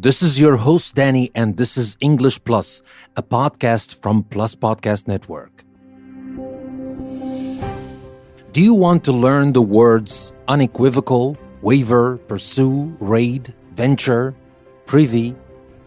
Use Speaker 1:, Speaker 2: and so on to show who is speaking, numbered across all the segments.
Speaker 1: This is your host, Danny, and this is English Plus, a podcast from Plus Podcast Network. Do you want to learn the words unequivocal, waiver, pursue, raid, venture, privy,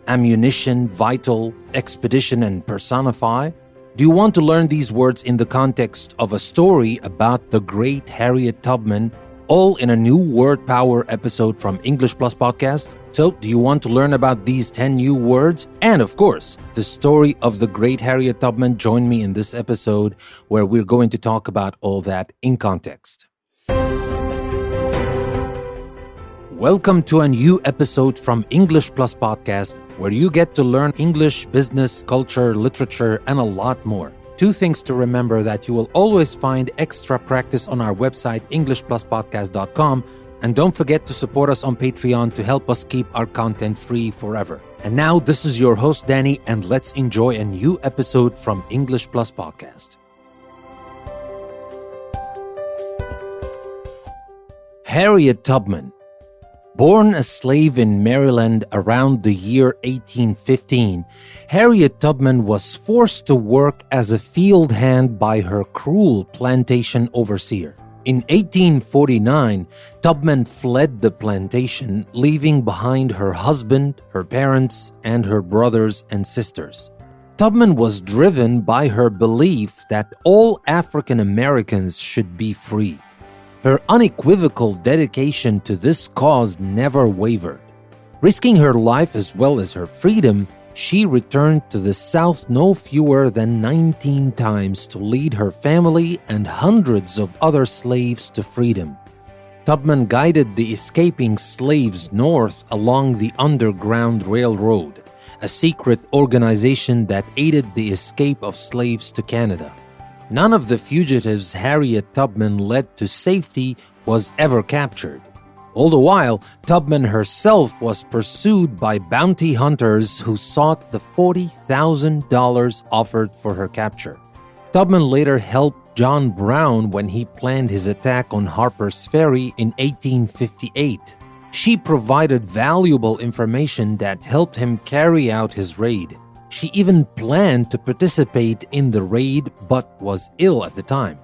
Speaker 1: ammunition, vital, expedition, and personify? Do you want to learn these words in the context of a story about the great Harriet Tubman, all in a new word power episode from English Plus Podcast? So, do you want to learn about these 10 new words? And of course, the story of the great Harriet Tubman? Join me in this episode where we're going to talk about all that in context. Welcome to a new episode from English Plus Podcast, where you get to learn English, business, culture, literature, and a lot more. Two things to remember: that you will always find extra practice on our website, EnglishPlusPodcast.com, and don't forget to support us on Patreon to help us keep our content free forever. And now, this is your host, Danny, and let's enjoy a new episode from English Plus Podcast. Harriet Tubman. Born a slave in Maryland around the year 1815, Harriet Tubman was forced to work as a field hand by her cruel plantation overseer. In 1849, Tubman fled the plantation, leaving behind her husband, her parents, and her brothers and sisters. Tubman was driven by her belief that all African Americans should be free. Her unequivocal dedication to this cause never wavered. Risking her life as well as her freedom, she returned to the South no fewer than 19 times to lead her family and hundreds of other slaves to freedom. Tubman guided the escaping slaves north along the Underground Railroad, a secret organization that aided the escape of slaves to Canada. None of the fugitives Harriet Tubman led to safety was ever captured. All the while, Tubman herself was pursued by bounty hunters who sought the $40,000 offered for her capture. Tubman later helped John Brown when he planned his attack on Harper's Ferry in 1858. She provided valuable information that helped him carry out his raid. She even planned to participate in the raid but was ill at the time.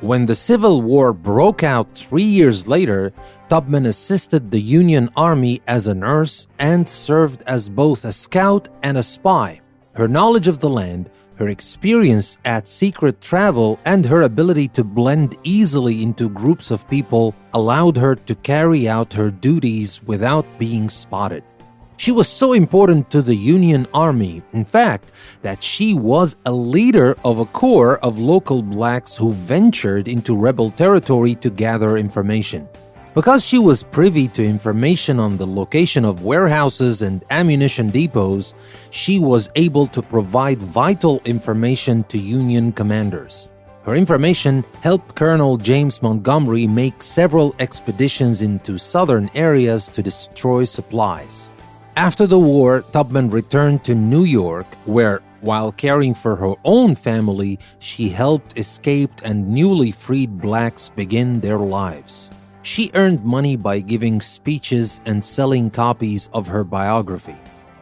Speaker 1: When the Civil War broke out 3 years later, Tubman assisted the Union Army as a nurse and served as both a scout and a spy. Her knowledge of the land, her experience at secret travel, and her ability to blend easily into groups of people allowed her to carry out her duties without being spotted. She was so important to the Union Army, in fact, that she was a leader of a corps of local blacks who ventured into rebel territory to gather information. Because she was privy to information on the location of warehouses and ammunition depots, she was able to provide vital information to Union commanders. Her information helped Colonel James Montgomery make several expeditions into southern areas to destroy supplies. After the war, Tubman returned to New York, where, while caring for her own family, she helped escaped and newly freed blacks begin their lives. She earned money by giving speeches and selling copies of her biography.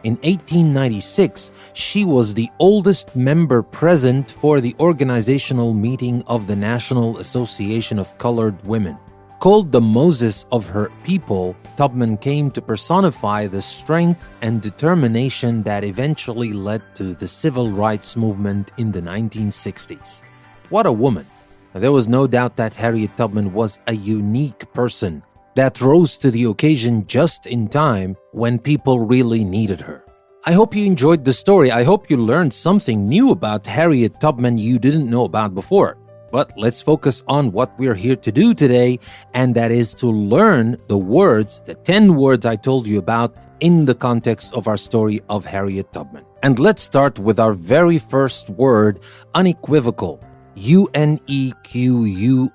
Speaker 1: In 1896, she was the oldest member present for the organizational meeting of the National Association of Colored Women. Called the Moses of her people, Tubman came to personify the strength and determination that eventually led to the civil rights movement in the 1960s. What a woman! There was no doubt that Harriet Tubman was a unique person that rose to the occasion just in time when people really needed her. I hope you enjoyed the story. I hope you learned something new about Harriet Tubman you didn't know about before. But let's focus on what we're here to do today, and that is to learn the words, the 10 words I told you about in the context of our story of Harriet Tubman. And let's start with our very first word, unequivocal. Unequivocal.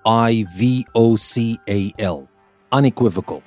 Speaker 1: Unequivocal.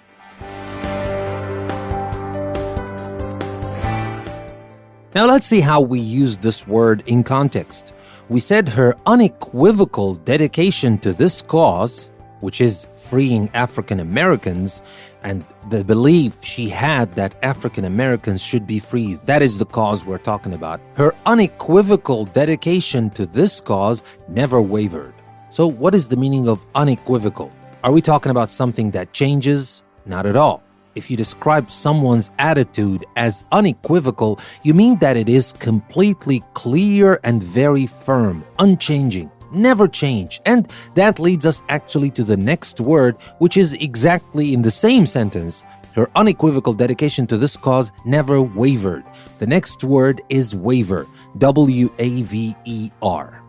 Speaker 1: Now let's see how we use this word in context. We said her unequivocal dedication to this cause which is freeing African Americans, and the belief she had that African Americans should be free. That is the cause we're talking about. Her unequivocal dedication to this cause never wavered. So what is the meaning of unequivocal? Are we talking about something that changes? Not at all. If you describe someone's attitude as unequivocal, you mean that it is completely clear and very firm, unchanging, never change. And that leads us actually to the next word, which is exactly in the same sentence. Her unequivocal dedication to this cause never wavered. The next word is waiver, W-A-V-E-R.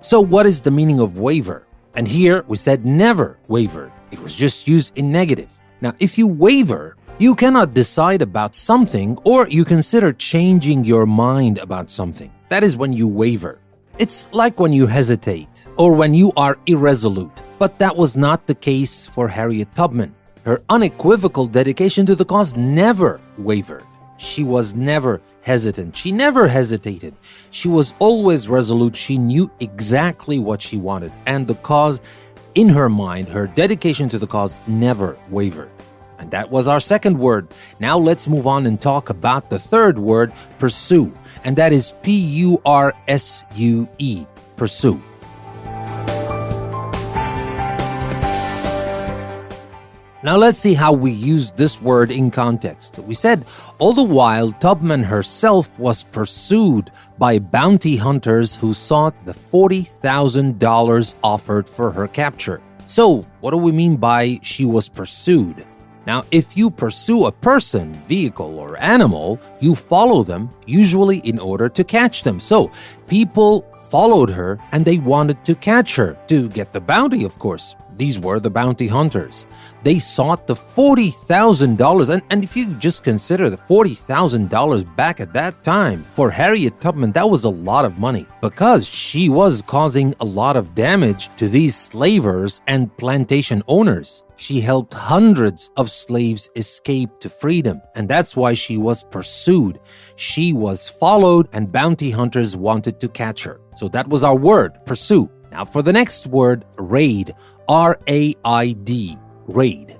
Speaker 1: So what is the meaning of waiver? And here we said never wavered. It was just used in negative. Now, if you waver, you cannot decide about something or you consider changing your mind about something. That is when you waver. It's like when you hesitate or when you are irresolute. But that was not the case for Harriet Tubman. Her unequivocal dedication to the cause never wavered. She was never hesitant. She never hesitated. She was always resolute. She knew exactly what she wanted. And the cause, in her mind, her dedication to the cause never wavered. And that was our second word. Now let's move on and talk about the third word, pursue. And that is P-U-R-S-U-E, pursue. Now let's see how we use this word in context. We said, all the while, Tubman herself was pursued by bounty hunters who sought the $40,000 offered for her capture. So, what do we mean by she was pursued? Now, if you pursue a person, vehicle, or animal, you follow them, usually in order to catch them. So, people followed her and they wanted to catch her, to get the bounty, of course. These were the bounty hunters. They sought the $40,000. And if you just consider the $40,000 back at that time, for Harriet Tubman, that was a lot of money because she was causing a lot of damage to these slavers and plantation owners. She helped hundreds of slaves escape to freedom, and that's why she was pursued. She was followed, and bounty hunters wanted to catch her. So that was our word, pursue. Now for the next word, raid, R-A-I-D, raid.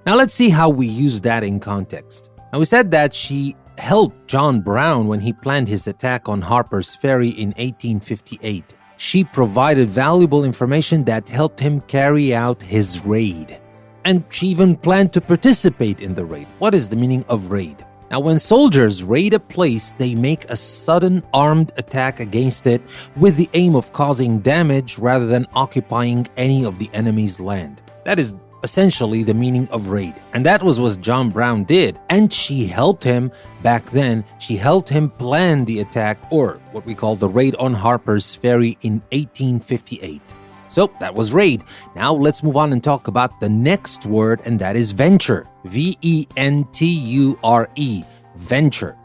Speaker 1: Now let's see how we use that in context. Now we said that she helped John Brown when he planned his attack on Harper's Ferry in 1858. She provided valuable information that helped him carry out his raid. And she even planned to participate in the raid. What is the meaning of raid? Now, when soldiers raid a place, they make a sudden armed attack against it with the aim of causing damage rather than occupying any of the enemy's land. That is essentially the meaning of raid. And that was what John Brown did. And she helped him back then. She helped him plan the attack, or what we call the raid on Harper's Ferry in 1858. So that was raid. Now let's move on and talk about the next word, and that is venture. V-E-N-T-U-R-E, venture.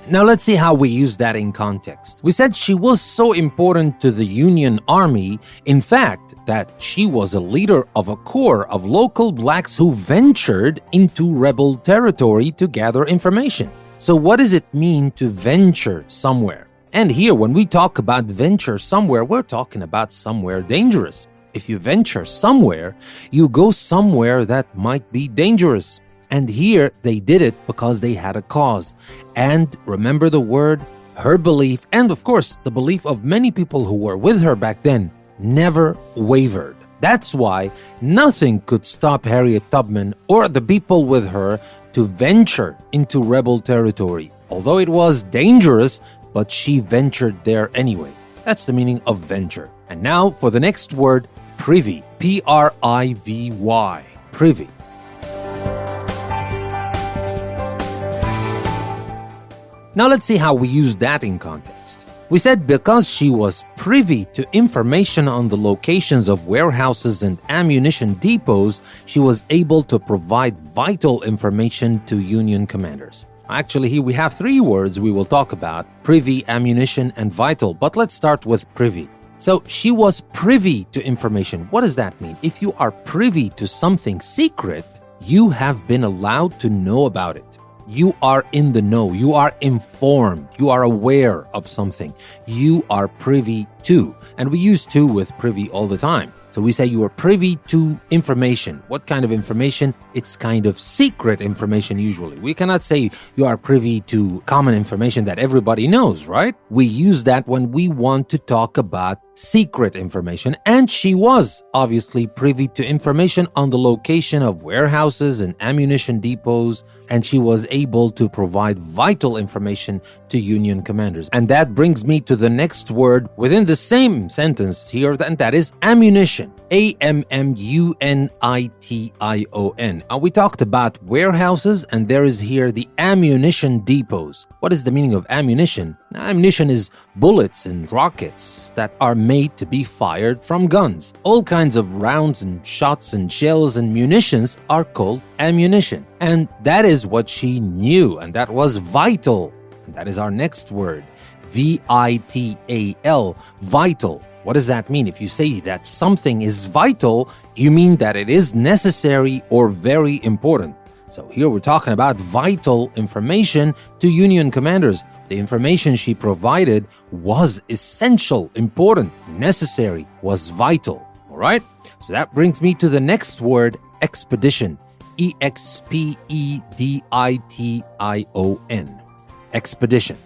Speaker 1: Now let's see how we use that in context. We said she was so important to the Union Army, in fact, that she was a leader of a corps of local blacks who ventured into rebel territory to gather information. So what does it mean to venture somewhere? And here, when we talk about venture somewhere, we're talking about somewhere dangerous. If you venture somewhere, you go somewhere that might be dangerous. And here, they did it because they had a cause. And remember the word, her belief, and of course, the belief of many people who were with her back then, never wavered. That's why nothing could stop Harriet Tubman or the people with her to venture into rebel territory. Although it was dangerous, but she ventured there anyway. That's the meaning of venture. And now for the next word, privy. P-R-I-V-Y. Privy. Now let's see how we use that in context. We said because she was privy to information on the locations of warehouses and ammunition depots, she was able to provide vital information to Union commanders. Actually, here we have three words we will talk about: privy, ammunition, and vital. But let's start with privy. So she was privy to information. What does that mean? If you are privy to something secret, you have been allowed to know about it. You are in the know. You are informed. You are aware of something. You are privy to. And we use to with privy all the time. So we say you are privy to information. What kind of information? It's kind of secret information usually. We cannot say you are privy to common information that everybody knows, right? We use that when we want to talk about secret information. And she was obviously privy to information on the location of warehouses and ammunition depots, and she was able to provide vital information to Union commanders. And that brings me to the next word within the same sentence here, and that is ammunition. ammunition. We talked about warehouses, and there is here the ammunition depots. What is the meaning of ammunition? Ammunition is bullets and rockets that are made to be fired from guns. All kinds of rounds and shots and shells and munitions are called ammunition. And that is what she knew, and that was vital. And that is our next word, vital, vital. What does that mean? If you say that something is vital, you mean that it is necessary or very important. So here we're talking about vital information to Union commanders. The information she provided was essential, important, necessary, was vital. All right? So that brings me to the next word, expedition. expedition. Expedition.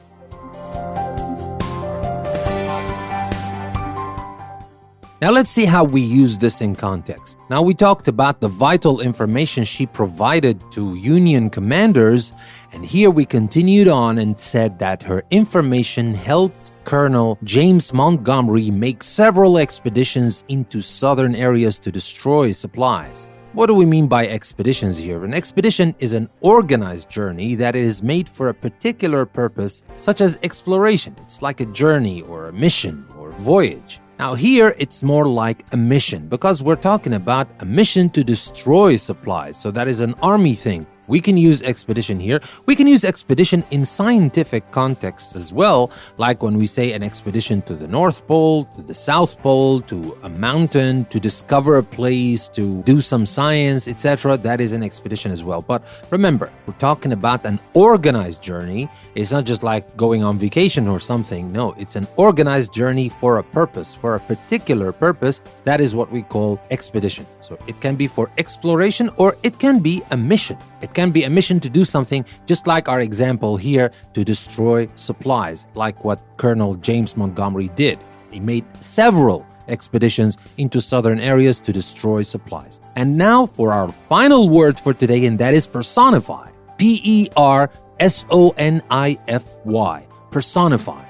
Speaker 1: Now let's see how we use this in context. Now we talked about the vital information she provided to Union commanders, and here we continued on and said that her information helped Colonel James Montgomery make several expeditions into southern areas to destroy supplies. What do we mean by expeditions here? An expedition is an organized journey that is made for a particular purpose, such as exploration. It's like a journey or a mission or voyage. Now here, it's more like a mission because we're talking about a mission to destroy supplies. So that is an army thing. We can use expedition here. We can use expedition in scientific contexts as well, like when we say an expedition to the North Pole, to the South Pole, to a mountain, to discover a place, to do some science, etc. That is an expedition as well. But remember, we're talking about an organized journey. It's not just like going on vacation or something. No, it's an organized journey for a purpose, for a particular purpose. That is what we call expedition. So it can be for exploration or it can be a mission. It can be a mission to do something, just like our example here, to destroy supplies, like what Colonel James Montgomery did. He made several expeditions into southern areas to destroy supplies. And now for our final word for today, and that is personify. P-E-R-S-O-N-I-F-Y. Personify.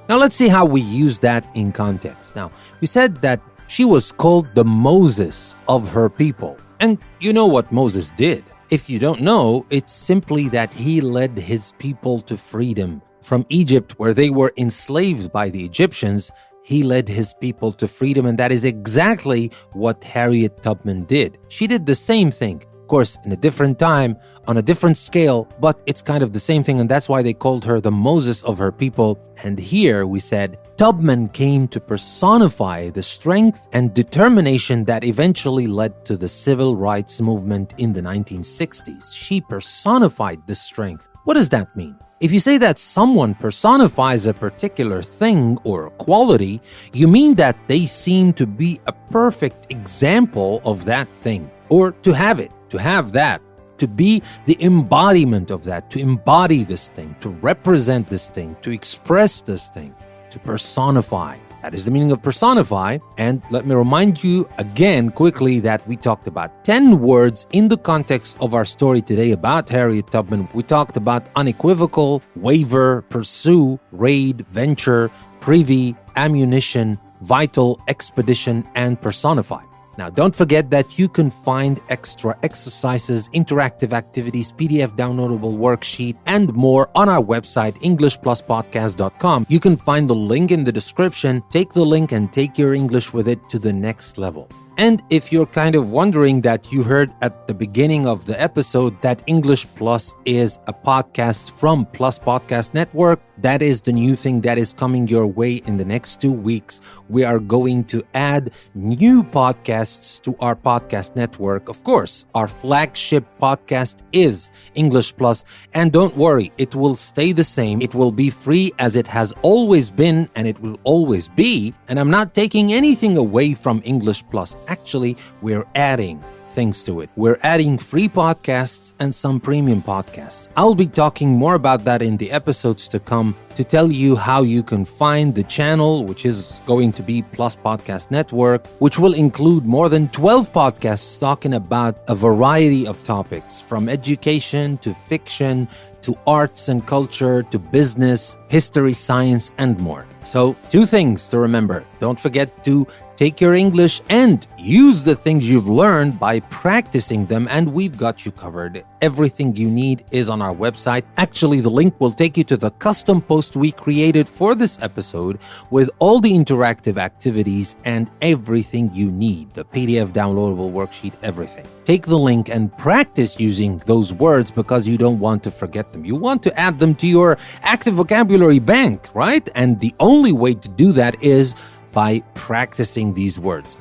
Speaker 1: Now let's see how we use that in context. Now, we said that she was called the Moses of her people. And you know what Moses did. If you don't know, it's simply that he led his people to freedom. From Egypt, where they were enslaved by the Egyptians, he led his people to freedom, and that is exactly what Harriet Tubman did. She did the same thing. Of course, in a different time, on a different scale, but it's kind of the same thing, and that's why they called her the Moses of her people. And here we said, Tubman came to personify the strength and determination that eventually led to the civil rights movement in the 1960s. She personified this strength. What does that mean? If you say that someone personifies a particular thing or quality, you mean that they seem to be a perfect example of that thing, or to have it. To have that, to be the embodiment of that, to embody this thing, to represent this thing, to express this thing, to personify. That is the meaning of personify. And let me remind you again quickly that we talked about 10 words in the context of our story today about Harriet Tubman. We talked about unequivocal, waiver, pursue, raid, venture, privy, ammunition, vital, expedition, and personify. Now, don't forget that you can find extra exercises, interactive activities, PDF downloadable worksheet, and more on our website, EnglishPlusPodcast.com. You can find the link in the description. Take the link and take your English with it to the next level. And if you're kind of wondering that you heard at the beginning of the episode that English Plus is a podcast from Plus Podcast Network, that is the new thing that is coming your way in the next 2 weeks. We are going to add new podcasts to our podcast network. Of course, our flagship podcast is English Plus. And don't worry, it will stay the same. It will be free as it has always been, and it will always be. And I'm not taking anything away from English Plus. Actually, we're adding things to it. We're adding free podcasts and some premium podcasts. I'll be talking more about that in the episodes to come to tell you how you can find the channel, which is going to be Plus Podcast Network, which will include more than 12 podcasts talking about a variety of topics, from education to fiction to arts and culture to business, history, science, and more. So, 2 things to remember. Don't forget to take your English and use the things you've learned by practicing them, and we've got you covered. Everything you need is on our website. Actually, the link will take you to the custom post we created for this episode with all the interactive activities and everything you need. The PDF downloadable worksheet, everything. Take the link and practice using those words because you don't want to forget them. You want to add them to your active vocabulary bank, right? And the only way to do that is by practicing these words.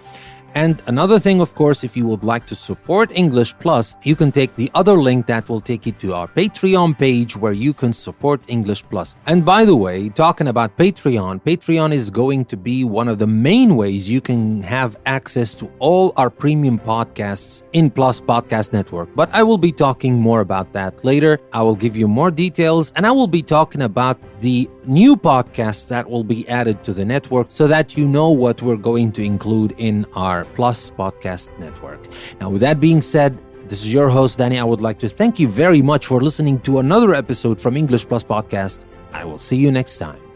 Speaker 1: And another thing, of course, if you would like to support English Plus, you can take the other link that will take you to our Patreon page where you can support English Plus. And by the way, talking about Patreon is going to be one of the main ways you can have access to all our premium podcasts in Plus Podcast Network. But I will be talking more about that later. I will give you more details, and I will be talking about the new podcasts that will be added to the network so that you know what we're going to include in our Plus Podcast Network. Now, with that being said, this is your host, Danny. I would like to thank you very much for listening to another episode from English Plus Podcast. I will see you next time.